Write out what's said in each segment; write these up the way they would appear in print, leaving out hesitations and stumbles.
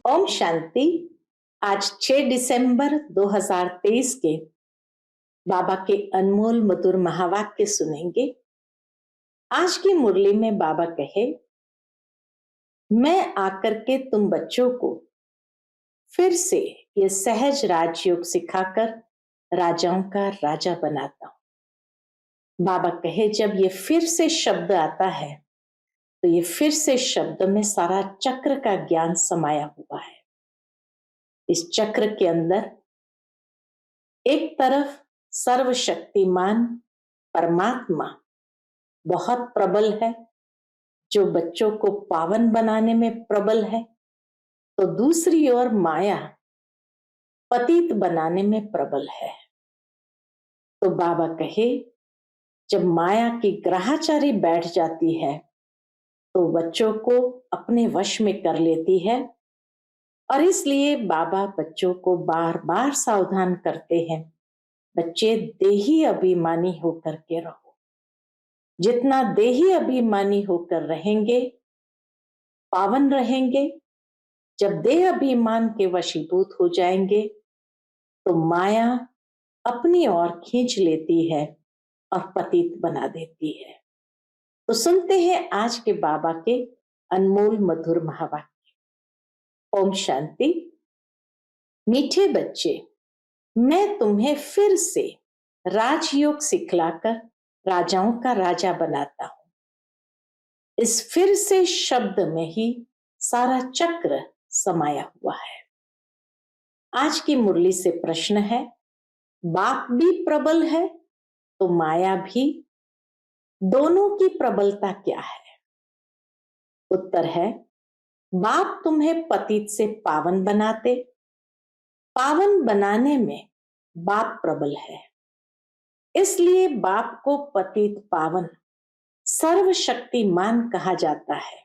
ओम शांति। आज 6 दिसंबर 2023 के बाबा के अनमोल मधुर महावाक्य सुनेंगे। आज की मुरली में बाबा कहे, मैं आकर के तुम बच्चों को फिर से ये सहज राजयोग सिखाकर राजाओं का राजा बनाता हूं। बाबा कहे, जब ये फिर से शब्द आता है तो ये फिर से शब्द में सारा चक्र का ज्ञान समाया हुआ है। इस चक्र के अंदर एक तरफ सर्वशक्तिमान परमात्मा बहुत प्रबल है, जो बच्चों को पावन बनाने में प्रबल है, तो दूसरी ओर माया पतित बनाने में प्रबल है। तो बाबा कहे, जब माया की ग्रहाचारी बैठ जाती है तो बच्चों को अपने वश में कर लेती है, और इसलिए बाबा बच्चों को बार बार सावधान करते हैं, बच्चे देही अभिमानी होकर के रहो। जितना देही अभिमानी होकर रहेंगे, पावन रहेंगे। जब देह अभिमान के वशीभूत हो जाएंगे तो माया अपनी ओर खींच लेती है और पतित बना देती है। तो सुनते हैं आज के बाबा के अनमोल मधुर महावाक्य। ओम शांति। मीठे बच्चे, मैं तुम्हें फिर से राजयोग सिखलाकर राजाओं का राजा बनाता हूं। इस फिर से शब्द में ही सारा चक्र समाया हुआ है। आज की मुरली से प्रश्न है, बाप भी प्रबल है तो माया भी, दोनों की प्रबलता क्या है? उत्तर है, बाप तुम्हें पतित से पावन बनाते, पावन बनाने में बाप प्रबल है। इसलिए बाप को पतित पावन सर्वशक्तिमान कहा जाता है।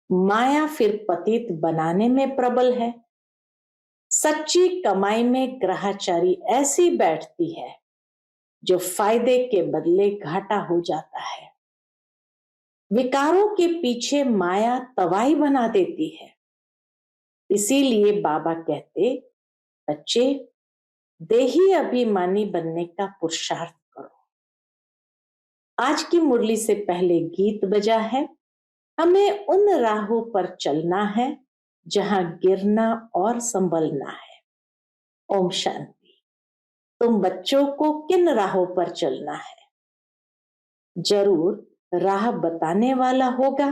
माया फिर पतित बनाने में प्रबल है। सच्ची कमाई में ग्रहाचारी ऐसी बैठती है जो फायदे के बदले घाटा हो जाता है। विकारों के पीछे माया तवाई बना देती है। इसीलिए बाबा कहते, बच्चे देही अभिमानी बनने का पुरुषार्थ करो। आज की मुरली से पहले गीत बजा है, हमें उन राहों पर चलना है जहां गिरना और संभलना है। ओम शांति। तुम बच्चों को किन राहों पर चलना है? जरूर राह बताने वाला होगा।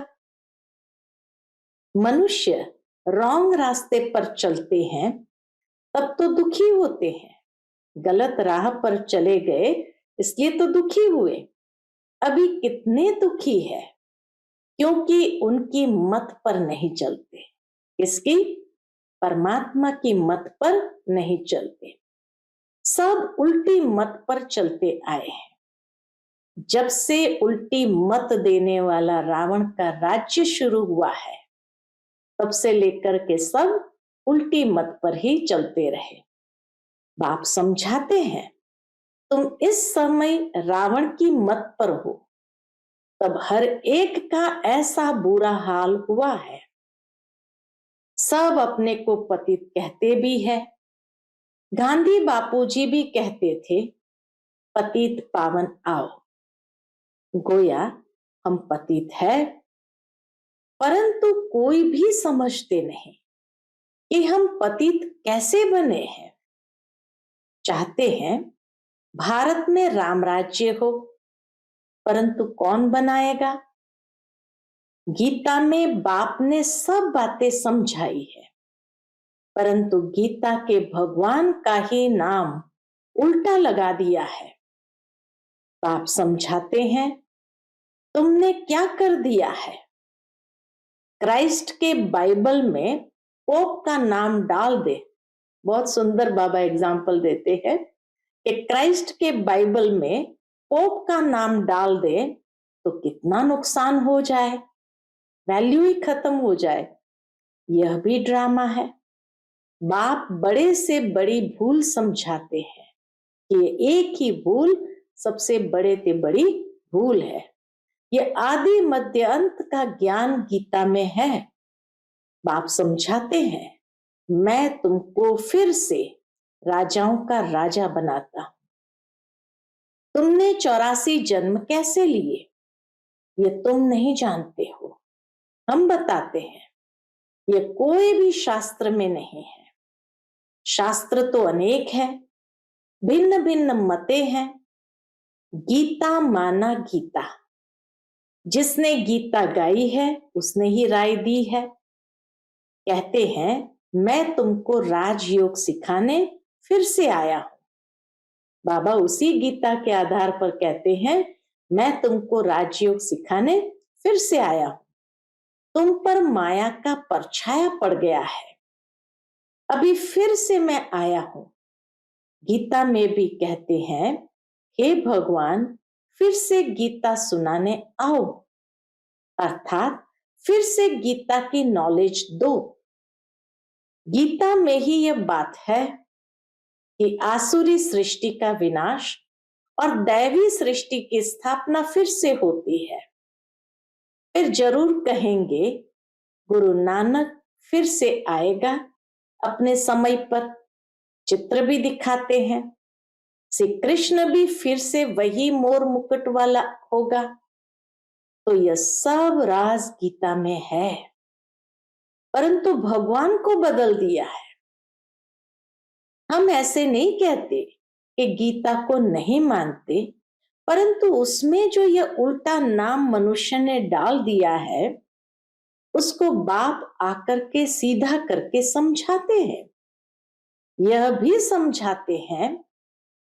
मनुष्य रॉन्ग रास्ते पर चलते हैं तब तो दुखी होते हैं। गलत राह पर चले गए इसलिए तो दुखी हुए। अभी कितने दुखी है, क्योंकि उनकी मत पर नहीं चलते। किसकी? परमात्मा की मत पर नहीं चलते। सब उल्टी मत पर चलते आए हैं। जब से उल्टी मत देने वाला रावण का राज्य शुरू हुआ है, तब से लेकर के सब उल्टी मत पर ही चलते रहे। बाप समझाते हैं, तुम इस समय रावण की मत पर हो, तब हर एक का ऐसा बुरा हाल हुआ है। सब अपने को पतित कहते भी है। गांधी बापूजी भी कहते थे, पतित पावन आओ। गोया हम पतित है, परंतु कोई भी समझते नहीं कि हम पतित कैसे बने हैं। चाहते हैं भारत में राम राज्य हो, परंतु कौन बनाएगा? गीता में बाप ने सब बातें समझाई है, परंतु गीता के भगवान का ही नाम उल्टा लगा दिया है। बाप समझाते हैं, तुमने क्या कर दिया है? क्राइस्ट के बाइबल में पोप का नाम डाल दे। बहुत सुंदर बाबा एग्जाम्पल देते हैं कि क्राइस्ट के बाइबल में पोप का नाम डाल दे तो कितना नुकसान हो जाए, वैल्यू ही खत्म हो जाए। यह भी ड्रामा है। बाप बड़े से बड़ी भूल समझाते हैं कि एक ही भूल सबसे बड़े से बड़ी भूल है। ये आदि मध्य अंत का ज्ञान गीता में है। बाप समझाते हैं, मैं तुमको फिर से राजाओं का राजा बनाता हूं। तुमने 84 जन्म कैसे लिए ये तुम नहीं जानते हो, हम बताते हैं। ये कोई भी शास्त्र में नहीं है। शास्त्र तो अनेक है, भिन्न भिन्न मते हैं। गीता माना गीता, जिसने गीता गाई है उसने ही राय दी है। कहते हैं, मैं तुमको राजयोग सिखाने फिर से आया हूं। बाबा उसी गीता के आधार पर कहते हैं, मैं तुमको राजयोग सिखाने फिर से आया हूं। तुम पर माया का परछाया पड़ गया है, अभी फिर से मैं आया हूं। गीता में भी कहते हैं, हे भगवान फिर से गीता सुनाने आओ, अर्थात फिर से गीता की नॉलेज दो। गीता में ही यह बात है कि आसुरी सृष्टि का विनाश और दैवी सृष्टि की स्थापना फिर से होती है। फिर जरूर कहेंगे, गुरु नानक फिर से आएगा अपने समय पर। चित्र भी दिखाते हैं, श्री कृष्ण भी फिर से वही मोर मुकुट वाला होगा। तो यह सब राज गीता में है, परंतु भगवान को बदल दिया है। हम ऐसे नहीं कहते कि गीता को नहीं मानते, परंतु उसमें जो यह उल्टा नाम मनुष्य ने डाल दिया है, उसको बाप आकर के सीधा करके समझाते हैं। यह भी समझाते हैं,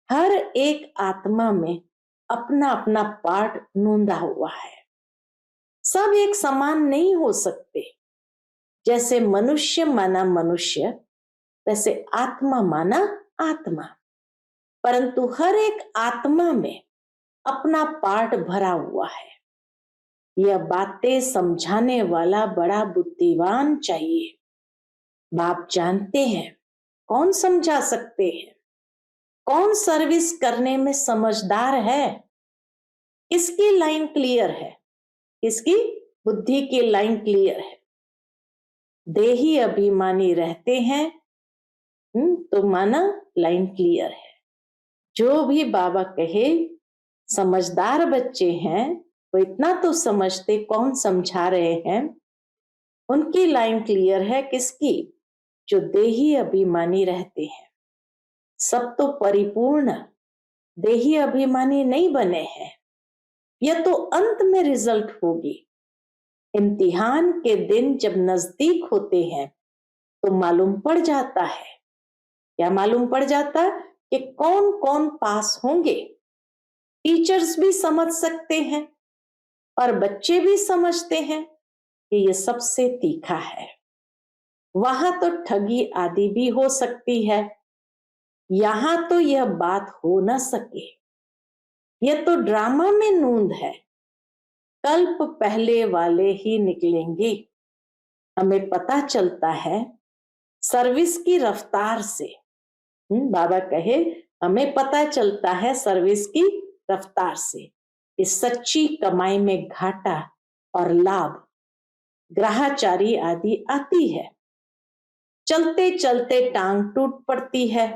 हर एक आत्मा में अपना अपना पार्ट नूंदा हुआ है। सब एक समान नहीं हो सकते। जैसे मनुष्य माना मनुष्य, वैसे आत्मा माना आत्मा, परंतु हर एक आत्मा में अपना पार्ट भरा हुआ है। यह बातें समझाने वाला बड़ा बुद्धिमान चाहिए। बाप जानते हैं कौन समझा सकते हैं, कौन सर्विस करने में समझदार है, किसकी लाइन क्लियर है, किसकी बुद्धि की लाइन क्लियर है। देही अभिमानी रहते हैं तो माना लाइन क्लियर है। जो भी बाबा कहे, समझदार बच्चे हैं वो इतना तो समझते कौन समझा रहे हैं, उनकी लाइन क्लियर है। किसकी? जो देही अभिमानी रहते हैं। सब तो परिपूर्ण देही अभिमानी नहीं बने हैं। यह तो अंत में रिजल्ट होगी। इम्तिहान के दिन जब नजदीक होते हैं तो मालूम पड़ जाता है। क्या मालूम पड़ जाता कि कौन कौन पास होंगे। टीचर्स भी समझ सकते हैं और बच्चे भी समझते हैं कि ये सबसे तीखा है। वहां तो ठगी आदि भी हो सकती है, यहां तो यह बात हो न सके। यह तो ड्रामा में नूंद है। कल्प पहले वाले ही निकलेंगे। हमें पता चलता है सर्विस की रफ्तार से। बाबा कहे, हमें पता चलता है सर्विस की रफ्तार से। इस सच्ची कमाई में घाटा और लाभ, ग्रहाचारी आदि आती है। चलते चलते टांग टूट पड़ती है।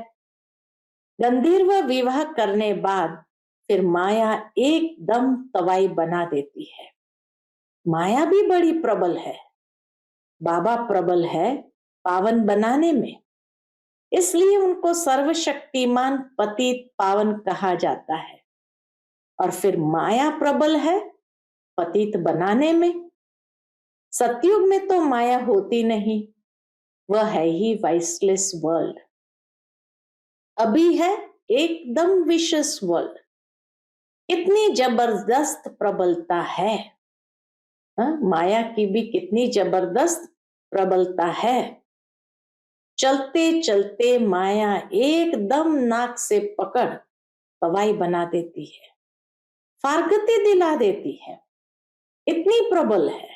गंधर्व विवाह करने बाद फिर माया एकदम तवाई बना देती है। माया भी बड़ी प्रबल है। बाबा प्रबल है पावन बनाने में, इसलिए उनको सर्वशक्तिमान पतित पावन कहा जाता है। और फिर माया प्रबल है पतित बनाने में। सतयुग में तो माया होती नहीं, वह है ही वाइसलेस वर्ल्ड। अभी है एकदम विशेष वर्ल्ड। कितनी जबरदस्त प्रबलता है। माया की भी कितनी जबरदस्त प्रबलता है। चलते चलते माया एकदम नाक से पकड़ तवाई बना देती है, फारगती दिला देती है। इतनी प्रबल है।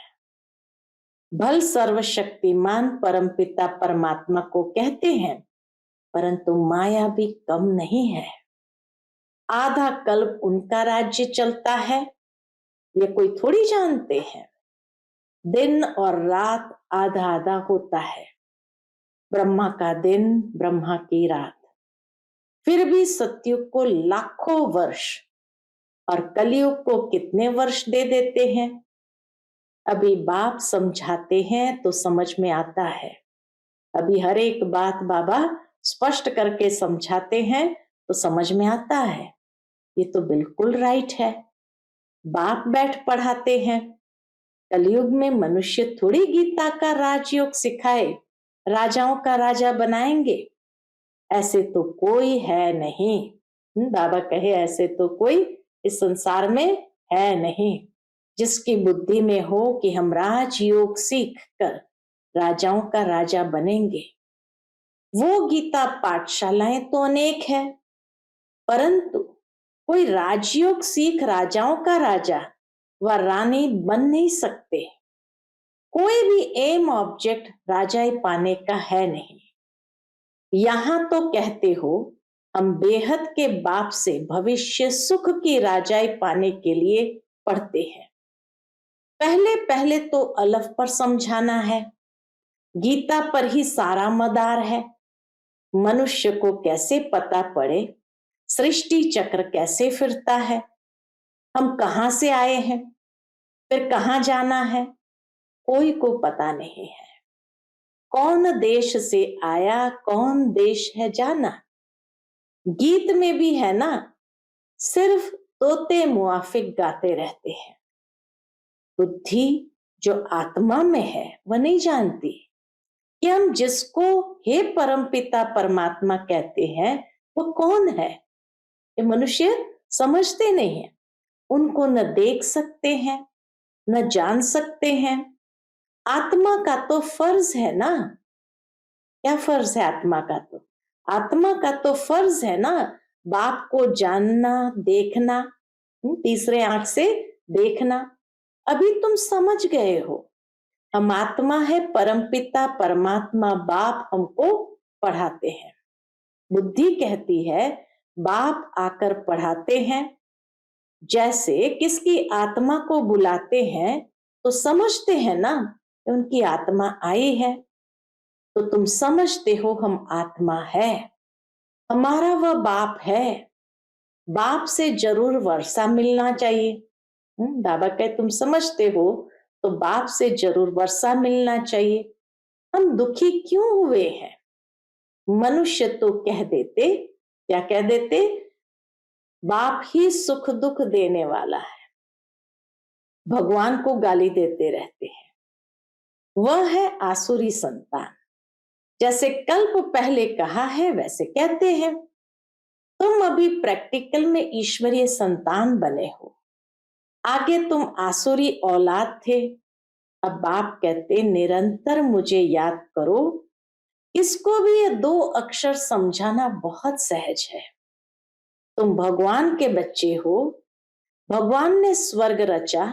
भल सर्वशक्तिमान परमपिता परमात्मा को कहते हैं, परंतु माया भी कम नहीं है। आधा कल्प उनका राज्य चलता है, ये कोई थोड़ी जानते हैं। दिन और रात आधा आधा होता है, ब्रह्मा का दिन, ब्रह्मा की रात। फिर भी सतयुग को लाखों वर्ष और कलयुग को कितने वर्ष दे देते हैं। अभी बाप समझाते हैं तो समझ में आता है। अभी हर एक बात बाबा स्पष्ट करके समझाते हैं तो समझ में आता है, ये तो बिल्कुल राइट है। बाप बैठ पढ़ाते हैं। कलयुग में मनुष्य थोड़ी गीता का राजयोग सिखाए, राजाओं का राजा बनाएंगे, ऐसे तो कोई है नहीं। बाबा कहे ऐसे तो कोई इस संसार में है नहीं, जिसकी बुद्धि में हो कि हम राजयोग सीख कर राजाओं का राजा बनेंगे। वो गीता पाठशालाएं तो अनेक है, परंतु कोई राजयोग सीख राजाओं का राजा व रानी बन नहीं सकते। कोई भी एम ऑब्जेक्ट राजाई पाने का है नहीं। यहां तो कहते हो हम बेहद के बाप से भविष्य सुख की राजाई पाने के लिए पढ़ते हैं। पहले पहले तो अलफ पर समझाना है। गीता पर ही सारा मदार है। मनुष्य को कैसे पता पड़े सृष्टि चक्र कैसे फिरता है, हम कहां से आए हैं, फिर कहां जाना है, कोई को पता नहीं है। कौन देश से आया, कौन देश है जाना, गीत में भी है ना, सिर्फ तोते मुआफिक गाते रहते हैं। बुद्धि जो आत्मा में है वह नहीं जानती कि हम जिसको हे परमपिता परमात्मा कहते हैं वो कौन है। ये मनुष्य समझते नहीं है। उनको न देख सकते हैं, न जान सकते हैं। आत्मा का तो फर्ज है ना। क्या फर्ज है आत्मा का? तो आत्मा का तो फर्ज है ना, बाप को जानना, देखना, तीसरे आंख से देखना। अभी तुम समझ गए हो हम आत्मा है, परमपिता परमात्मा बाप हमको पढ़ाते हैं। बुद्धि कहती है बाप आकर पढ़ाते हैं। जैसे किसकी आत्मा को बुलाते हैं तो समझते हैं ना उनकी आत्मा आई है, तो तुम समझते हो हम आत्मा है, हमारा वह बाप है। बाप से जरूर वर्षा मिलना चाहिए। बाबा कहे तुम समझते हो तो बाप से जरूर वर्षा मिलना चाहिए। हम दुखी क्यों हुए हैं? मनुष्य तो कह देते, क्या कह देते, बाप ही सुख दुख देने वाला है, भगवान को गाली देते रहते हैं। वह है आसुरी संतान। जैसे कल्प पहले कहा है वैसे कहते हैं। तुम अभी प्रैक्टिकल में ईश्वरीय संतान बने हो, आगे तुम आसुरी औलाद थे। अब बाप कहते निरंतर मुझे याद करो। इसको भी ये 2 अक्षर समझाना बहुत सहज है। तुम भगवान के बच्चे हो, भगवान ने स्वर्ग रचा,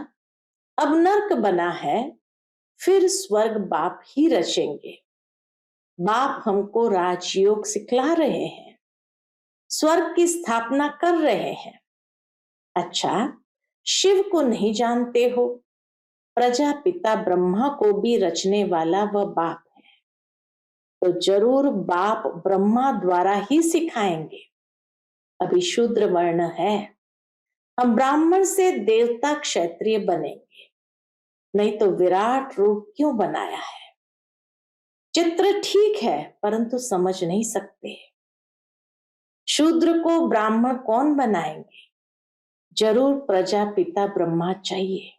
अब नर्क बना है, फिर स्वर्ग बाप ही रचेंगे। बाप हमको राजयोग सिखला रहे हैं, स्वर्ग की स्थापना कर रहे हैं। अच्छा, शिव को नहीं जानते हो? प्रजापिता ब्रह्मा को भी रचने वाला वह बाप है, तो जरूर बाप ब्रह्मा द्वारा ही सिखाएंगे। अभी शूद्र वर्ण है, हम ब्राह्मण से देवता क्षत्रिय बनेंगे, नहीं तो विराट रूप क्यों बनाया है? चित्र ठीक है परंतु समझ नहीं सकते। शूद्र को ब्राह्मण कौन बनाएंगे? जरूर प्रजापिता ब्रह्मा चाहिए।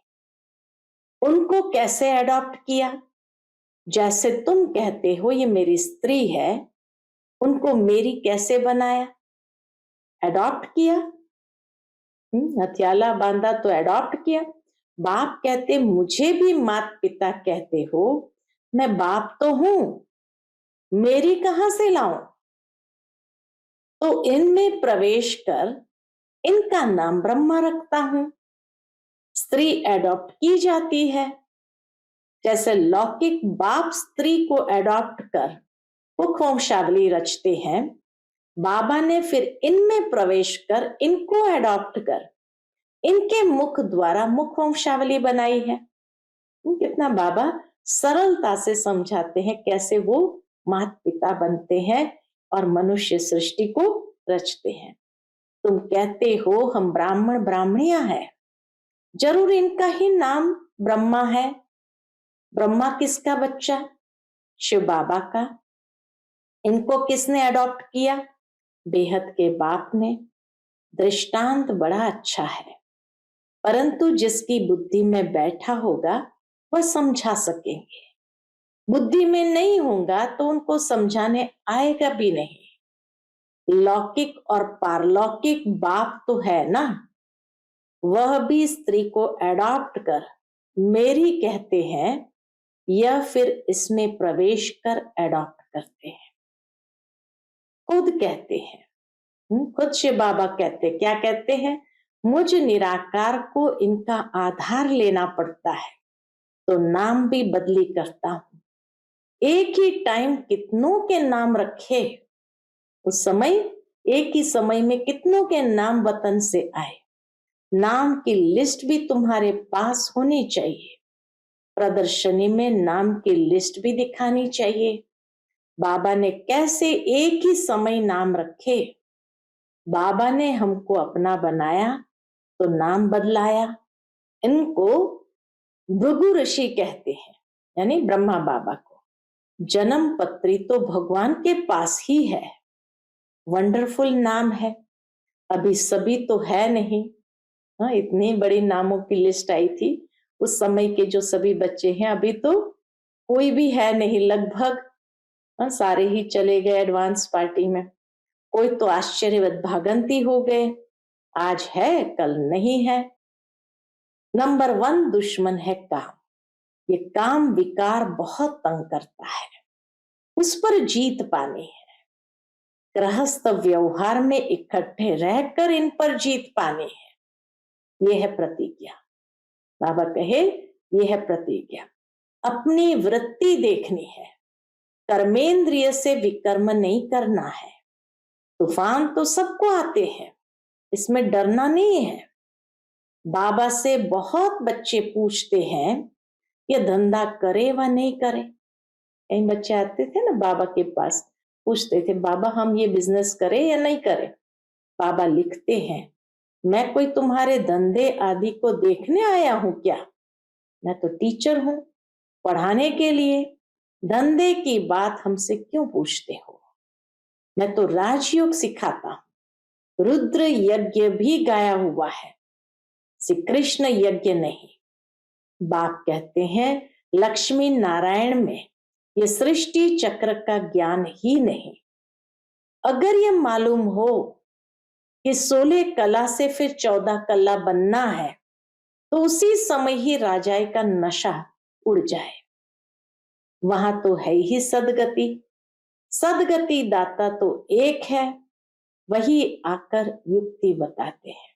उनको कैसे अडॉप्ट किया? जैसे तुम कहते हो ये मेरी स्त्री है, उनको मेरी कैसे बनाया? अडॉप्ट किया। हथियाला बांधा तो अडॉप्ट किया। बाप कहते मुझे भी माता पिता कहते हो, मैं बाप तो हूं, मेरी कहां से लाऊं? तो इनमें प्रवेश कर इनका नाम ब्रह्मा रखता हूं। स्त्री अडॉप्ट की जाती है, जैसे लौकिक बाप स्त्री को अडॉप्ट कर वो वंशावली रचते हैं। बाबा ने फिर इनमें प्रवेश कर इनको अडॉप्ट कर इनके मुख द्वारा मुख वंशावली बनाई है। कितना बाबा सरलता से समझाते हैं कैसे वो माता पिता बनते हैं और मनुष्य सृष्टि को रचते हैं। तुम कहते हो हम ब्राह्मण ब्राह्मणियां हैं, जरूर इनका ही नाम ब्रह्मा है। ब्रह्मा किसका बच्चा? शिव बाबा का। इनको किसने अडॉप्ट किया? बेहद के बाप ने। दृष्टांत बड़ा अच्छा है, परंतु जिसकी बुद्धि में बैठा होगा वह समझा सकेंगे। बुद्धि में नहीं होगा तो उनको समझाने आएगा भी नहीं। लौकिक और पारलौकिक बाप तो है ना, वह भी स्त्री को अडॉप्ट कर मेरी कहते हैं या फिर इसमें प्रवेश कर अडॉप्ट करते हैं। खुद कहते हैं, खुद शिव बाबा कहते, क्या कहते हैं? मुझ निराकार को इनका आधार लेना पड़ता है तो नाम भी बदली करता हूं। एक ही टाइम कितनों के नाम रखे, उस समय एक ही समय में कितनों के नाम वतन से आए। नाम की लिस्ट भी तुम्हारे पास होनी चाहिए। प्रदर्शनी में नाम की लिस्ट भी दिखानी चाहिए। बाबा ने कैसे एक ही समय नाम रखे। बाबा ने हमको अपना बनाया तो नाम बदलाया। इनको भृगु ऋषि कहते हैं, यानी ब्रह्मा बाबा को। जन्म पत्री तो भगवान के पास ही है। वंडरफुल नाम है। अभी सभी तो है नहीं। हाँ, इतनी बड़ी नामों की लिस्ट आई थी उस समय के जो सभी बच्चे हैं, अभी तो कोई भी है नहीं लगभग। हाँ, सारे ही चले गए एडवांस पार्टी में। कोई तो आश्चर्यवत भागंती हो गए, आज है कल नहीं है। नंबर 1 दुश्मन है काम। ये काम विकार बहुत तंग करता है, उस पर जीत पानी है। गृहस्थ व्यवहार में इकट्ठे रहकर इन पर जीत पानी है। यह है प्रतिज्ञा। बाबा कहे यह है प्रतिज्ञा। अपनी वृत्ति देखनी है, कर्मेंद्रिय से विकर्म नहीं करना है। तूफान तो सबको आते हैं, इसमें डरना नहीं है। बाबा से बहुत बच्चे पूछते हैं ये धंधा करे व नहीं करे। कई बच्चे आते थे ना बाबा के पास, पूछते थे बाबा हम ये बिजनेस करें या नहीं करें। बाबा लिखते हैं मैं कोई तुम्हारे धंधे आदि को देखने आया हूं क्या? मैं तो टीचर हूं, पढ़ाने के लिए। धंधे की बात हमसे क्यों पूछते हो? मैं तो राजयोग सिखाता हूं। रुद्र यज्ञ भी गाया हुआ है, श्री कृष्ण यज्ञ नहीं। बाप कहते हैं लक्ष्मी नारायण में ये सृष्टि चक्र का ज्ञान ही नहीं। अगर ये मालूम हो कि 16 कला से फिर 14 कला बनना है तो उसी समय ही राजाई का नशा उड़ जाए। वहां तो है ही सदगति। सदगति दाता तो एक है, वही आकर युक्ति बताते हैं।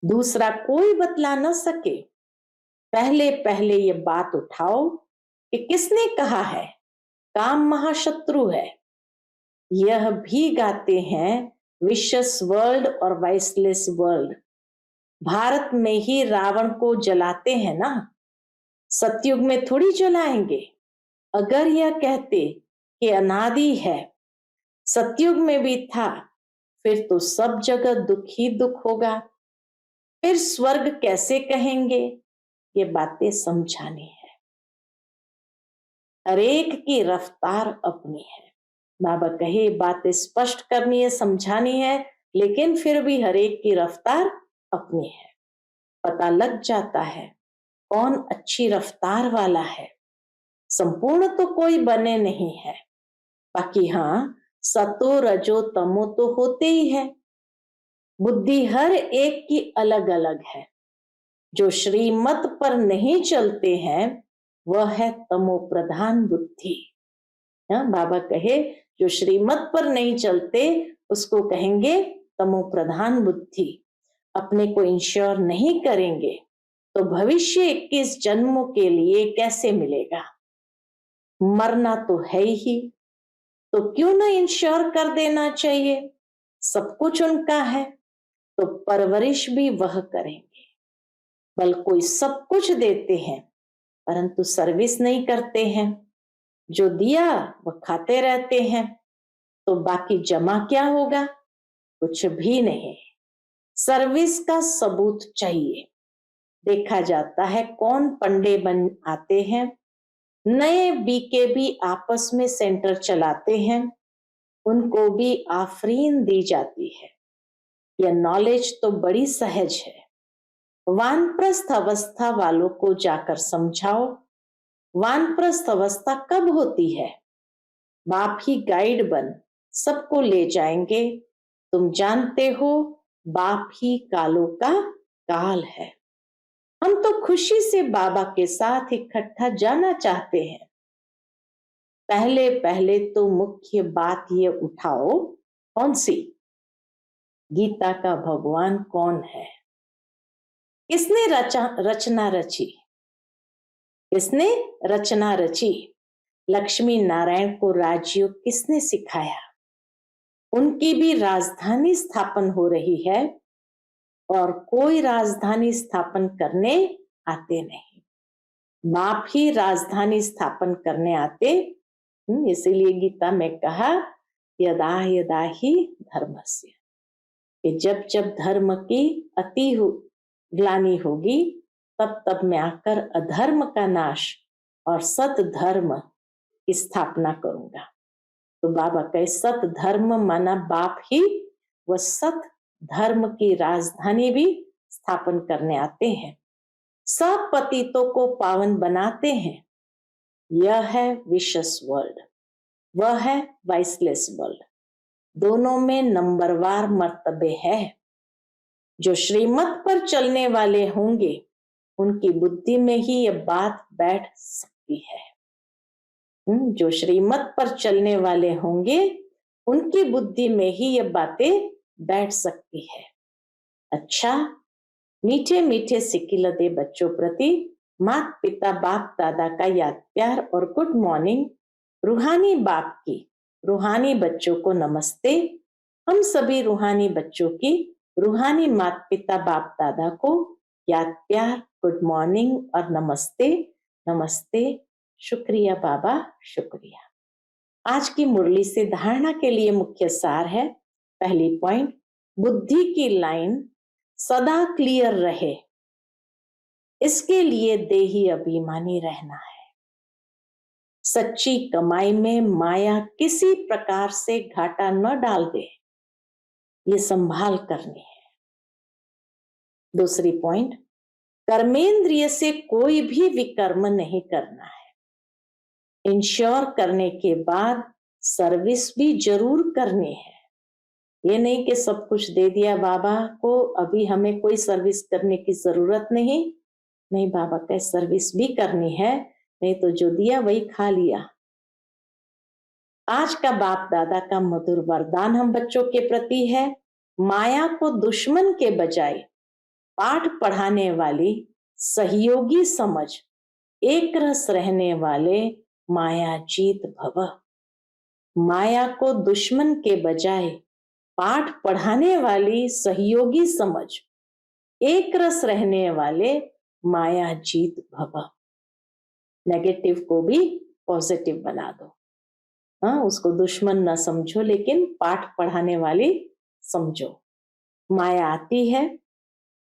दूसरा कोई बतला न सके। पहले पहले ये बात उठाओ कि किसने कहा है काम महाशत्रु है। यह भी गाते हैं विशस वर्ल्ड और वाइसलेस वर्ल्ड। भारत में ही रावण को जलाते हैं ना, सतयुग में थोड़ी जलाएंगे। अगर यह कहते कि अनादि है, सतयुग में भी था, फिर तो सब जगह दुख ही दुख होगा। फिर स्वर्ग कैसे कहेंगे? ये बातें समझानी है। हर एक की रफ्तार अपनी है। बाबा कहे बातें स्पष्ट करनी है, समझानी है, लेकिन फिर भी हर एक की रफ्तार अपनी है। पता लग जाता है कौन अच्छी रफ्तार वाला है। संपूर्ण तो कोई बने नहीं है, बाकी हाँ सतो रजो तमो तो होते ही है। बुद्धि हर एक की अलग अलग है। जो श्रीमत पर नहीं चलते हैं वह है तमो प्रधान बुद्धि। बाबा कहे जो श्रीमत पर नहीं चलते उसको कहेंगे तमो प्रधान बुद्धि। अपने को इंश्योर नहीं करेंगे तो भविष्य 21 जन्मों के लिए कैसे मिलेगा? मरना तो है ही, तो क्यों ना इंश्योर कर देना चाहिए। सब कुछ उनका है तो परवरिश भी वह करेंगे। बल कोई सब कुछ देते हैं परंतु सर्विस नहीं करते हैं। जो दिया वह खाते रहते हैं, तो बाकी जमा क्या होगा? कुछ भी नहीं। सर्विस का सबूत चाहिए। देखा जाता है कौन पंडे बन आते हैं, नए बीके भी आपस में सेंटर चलाते हैं, उनको भी आफरीन दी जाती है। यह नॉलेज तो बड़ी सहज है। वानप्रस्थ अवस्था वालों को जाकर समझाओ, वानप्रस्थ अवस्था कब होती है? बाप ही गाइड बन सबको ले जाएंगे। तुम जानते हो बाप ही कालों का काल है। हम तो खुशी से बाबा के साथ इकट्ठा जाना चाहते हैं। पहले पहले तो मुख्य बात ये उठाओ, कौन सी? गीता का भगवान कौन है? किसने रचना रची? किसने रचना रची? लक्ष्मी नारायण को राजयोग किसने सिखाया? उनकी भी राजधानी स्थापन हो रही है और कोई राजधानी स्थापन करने आते नहीं। बाप ही राजधानी स्थापन करने आते। इसीलिए गीता में कहा यदा यदा ही धर्मस्य, कि जब जब धर्म की अति ग्लानि होगी तब तब मैं आकर अधर्म का नाश और सत धर्म की स्थापना करूंगा। तो बाबा कहे सत धर्म माना बाप ही वह सत धर्म की राजधानी भी स्थापन करने आते हैं। सब पतितों को पावन बनाते हैं। यह है विशेष वर्ल्ड, वह है वाइसलेस वर्ल्ड। दोनों में नंबरवार मर्तबे है। जो श्रीमत पर चलने वाले होंगे उनकी बुद्धि में ही यह बात बैठ सकती है। जो श्रीमत पर चलने वाले होंगे उनकी बुद्धि में ही ये बातें बैठ सकती है। अच्छा, मीठे मीठे सिकिलते बच्चों प्रति माता पिता बाप दादा का याद प्यार और गुड मॉर्निंग। रूहानी बाप की रूहानी बच्चों को नमस्ते। हम सभी रूहानी बच्चों की रूहानी माता पिता बाप दादा को याद प्यार, गुड मॉर्निंग और नमस्ते। नमस्ते। शुक्रिया बाबा, शुक्रिया। आज की मुरली से धारणा के लिए मुख्य सार है। पहली पॉइंट, बुद्धि की लाइन सदा क्लियर रहे, इसके लिए देही अभिमानी रहना है। सच्ची कमाई में माया किसी प्रकार से घाटा न डाल दे, ये संभाल करनी है। दूसरी पॉइंट, कर्मेंद्रिय से कोई भी विकर्म नहीं करना है। इंश्योर करने के बाद सर्विस भी जरूर करनी है। ये नहीं कि सब कुछ दे दिया बाबा को, अभी हमें कोई सर्विस करने की जरूरत नहीं। नहीं, बाबा का सर्विस भी करनी है, नहीं तो जो दिया वही खा लिया। आज का बाप दादा का मधुर वरदान हम बच्चों के प्रति है, माया को दुश्मन के बजाय पाठ पढ़ाने वाली सहयोगी समझ, एक रस रहने वाले माया जीत भव। माया को दुश्मन के बजाय पाठ पढ़ाने वाली सहयोगी समझ, एक रस रहने वाले माया जीत भव। नेगेटिव को भी पॉजिटिव बना दो। हाँ, उसको दुश्मन न समझो, लेकिन पाठ पढ़ाने वाली समझो। माया आती है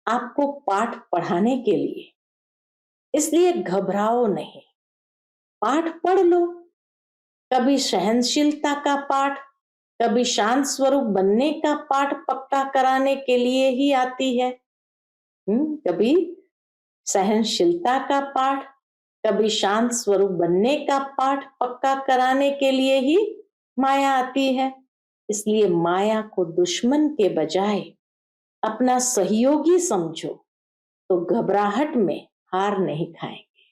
आपको पाठ पढ़ाने के लिए, इसलिए घबराओ नहीं, पाठ पढ़ लो। कभी सहनशीलता का पाठ, कभी शांत स्वरूप बनने का पाठ पक्का कराने के लिए ही आती है। कभी सहनशीलता का पाठ, कभी शांत स्वरूप बनने का पाठ पक्का कराने के लिए ही माया आती है। इसलिए माया को दुश्मन के बजाय अपना सहयोगी समझो, तो घबराहट में हार नहीं खाएंगे।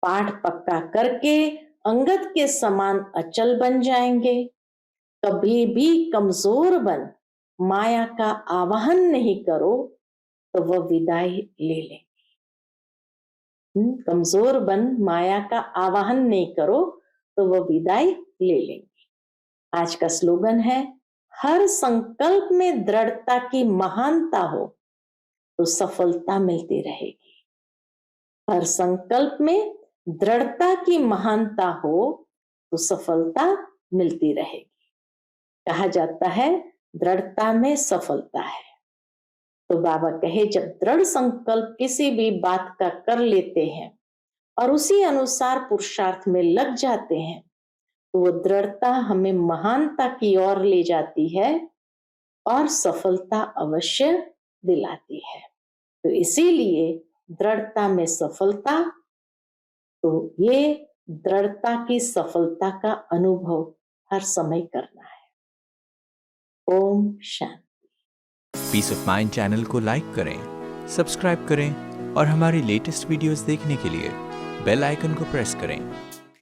पाठ पक्का करके अंगद के समान अचल बन जाएंगे। कभी भी कमजोर बन माया का आवाहन नहीं करो तो वह विदाई ले लेंगे। कमजोर बन माया का आवाहन नहीं करो तो वह विदाई ले लेंगे। आज का स्लोगन है, हर संकल्प में दृढ़ता की महानता हो तो सफलता मिलती रहेगी। हर संकल्प में दृढ़ता की महानता हो तो सफलता मिलती रहेगी। कहा जाता है दृढ़ता में सफलता है। तो बाबा कहे जब दृढ़ संकल्प किसी भी बात का कर लेते हैं और उसी अनुसार पुरुषार्थ में लग जाते हैं तो वो दृढ़ता हमें महानता की ओर ले जाती है और सफलता अवश्य दिलाती है। तो इसीलिए दृढ़ता में सफलता, तो ये दृढ़ता की सफलता का अनुभव हर समय करना है। Om Shanti. Piece of mind channel को लाइक करें, सब्सक्राइब करें और हमारी लेटेस्ट वीडियोस देखने के लिए बेल आइकन को प्रेस करें।